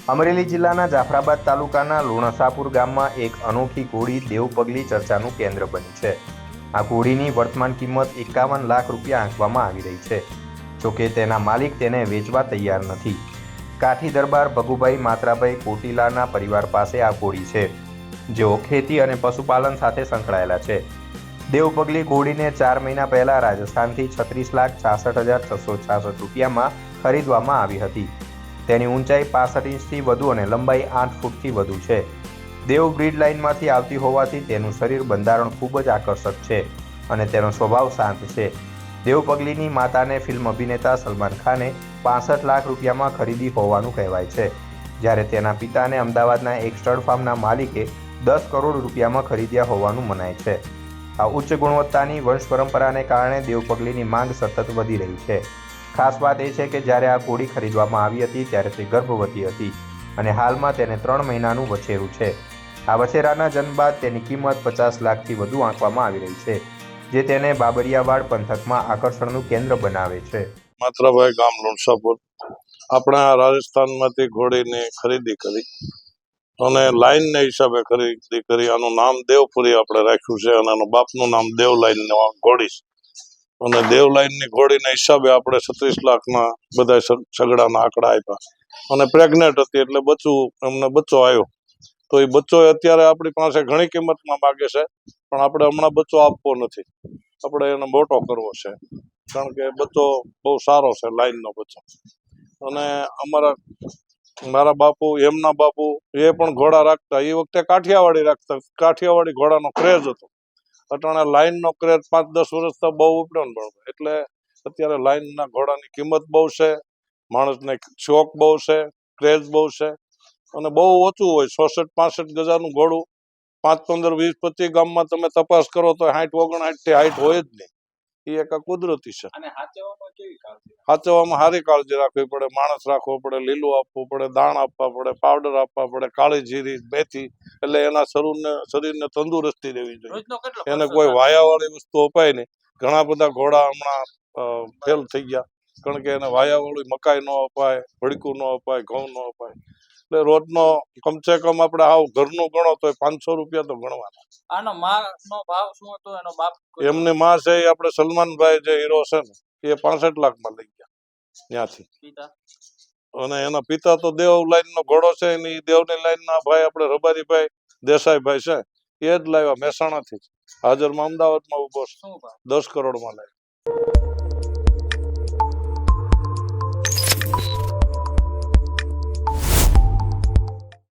અમરેલી જિલ્લાના જાફરાબાદ તાલુકાના લુણસાપુર ગામમાં એક અનોખી ઘોડી દેવપગલી ચર્ચાનું કેન્દ્ર બની છે। આ ઘોડીની વર્તમાન કિંમત 51 લાખ રૂપિયા આંકવામાં આવી રહી છે। જોકે તેના માલિક તેને વેચવા તૈયાર નથી। કાઠી દરબાર ભગુભાઈ માત્રાભાઈ કોટીલાના પરિવાર પાસે આ ઘોડી છે, જેઓ ખેતી અને પશુપાલન સાથે સંકળાયેલા છે। દેવપગલી ઘોડીને 4 મહિના પહેલા રાજસ્થાનથી 36,66,666 રૂપિયામાં ખરીદવામાં આવી હતી। તેની ઊંચાઈ 65 ઇંચથી વધુ અને લંબાઈ 8 ફૂટથી વધુ છે। દેવ બ્રીડ લાઇનમાંથી આવતી હોવાથી તેનું શરીર બંધારણ ખૂબ જ આકર્ષક છે અને તેનો સ્વભાવ શાંત છે। દેવપગલીની માતાને ફિલ્મ અભિનેતા સલમાન ખાને 65 લાખ રૂપિયામાં ખરીદી હોવાનું કહેવાય છે, જ્યારે તેના પિતાને અમદાવાદના એક સ્ટડ ફાર્મના માલિકે 10 કરોડ રૂપિયામાં ખરીદ્યા હોવાનું મનાય છે। આ ઉચ્ચ ગુણવત્તાની વંશ પરંપરાને કારણે દેવપગલીની માંગ સતત વધી રહી છે। ખાસ વાત એ છે કે જ્યારે આ ઘોડી ખરીદવામાં આવી હતી ત્યારે તે ગર્ભવતી હતી અને હાલમાં તેને 3 મહિનાનું વછેરું છે। આ વછેરાના જન્મ બાદ તેની કિંમત 50 લાખથી વધુ આંકવામાં આવી રહી છે, જે તેને બાબરિયાવાડ પંથકમાં આકર્ષણનું કેન્દ્ર બનાવે છે। માત્રાભાઈ ગામ લુણસાપુર આપણે આ રાજસ્થાનમાંથી ઘોડીની ખરીદી કરી અને લાઈનને હિસાબે ખરીદી કરી। આનું નામ દેવપુરી આપણે રાખ્યું છે અને આનું બાપનું નામ દેવલાઈન ઘોડી છે અને દેવલાઈનની ઘોડીના હિસાબે આપણે 36 લાખના બધા સગડાના આંકડા આપ્યા અને પ્રેગ્નેન્ટ હતી એટલે અમને બચ્ચો આવ્યો। તો એ બચ્ચો અત્યારે આપણી પાસે ઘણી કિંમતમાં માગે છે, પણ આપણે હમણાં બચ્ચો આપવો નથી, આપણે એને મોટો કરવો છે, કારણ કે બચ્ચો બહુ સારો છે લાઈનનો બચ્ચો। અને મારા બાપુ એમના બાપુ એ પણ ઘોડા રાખતા, એ વખતે કાઠિયાવાડી રાખતા, કાઠિયાવાડી ઘોડાનો ક્રેઝ હતો। અટાણે લાઈનનો ક્રેઝ 5-10 વર્ષ તો બહુ ઉપડ્યો ને બરાબર, એટલે અત્યારે લાઈનના ઘોડાની કિંમત બહુ છે, માણસને શોખ બહુ છે, ક્રેઝ બહુ છે અને બહુ ઓછું હોય। 66-65 ગજાનું ઘોડું 5, 15, 20, 25 ગામમાં તમે તપાસ કરો તો 60-59 થી હાઈટ હોય જ નહીં। એ એક કુદરતી છે। સાચવવામાં સારી કાળજી રાખવી પડે, માણસ રાખવો પડે, લીલું આપવું પડે, દાણ આપવા પડે, પાવડર આપવા પડે, કાળી જીરી, મેથી, એટલે એના શરીરને તંદુરસ્તી દેવી જોઈએ। એને કોઈ વાયાવાળી વસ્તુ અપાય નહીં। ઘણા બધા ઘોડા હમણાં ફેલ થઈ ગયા, કારણ કે એને વાયાવાળી મકાઈ ન અપાય, ભડકું ન અપાય, ઘઉં ન અપાય। એટલે રોજનો કમસે કમ આપણે આવ ઘરનું ગણો તો 500 રૂપિયા તો ગણવાના। આનો માનો ભાવ શું હતો? એનો બાપ એમની માં છે એ આપણે સલમાનભાઈ જે હીરો છે ને, એ 65 લાખમાં લઈ ગયા ત્યાંથી। અને એના પિતા તો દેવ લાઈન નો ઘોડો છે, એની દેવની લાઈન ના ભાઈ આપણે રબારીભાઈ દેસાઈભાઈ છે, એ જ લાવ્યા મહેસાણાથી, હાજરમાં અમદાવાદમાં ઉભો છે, 10 કરોડમાં લાવ્યા।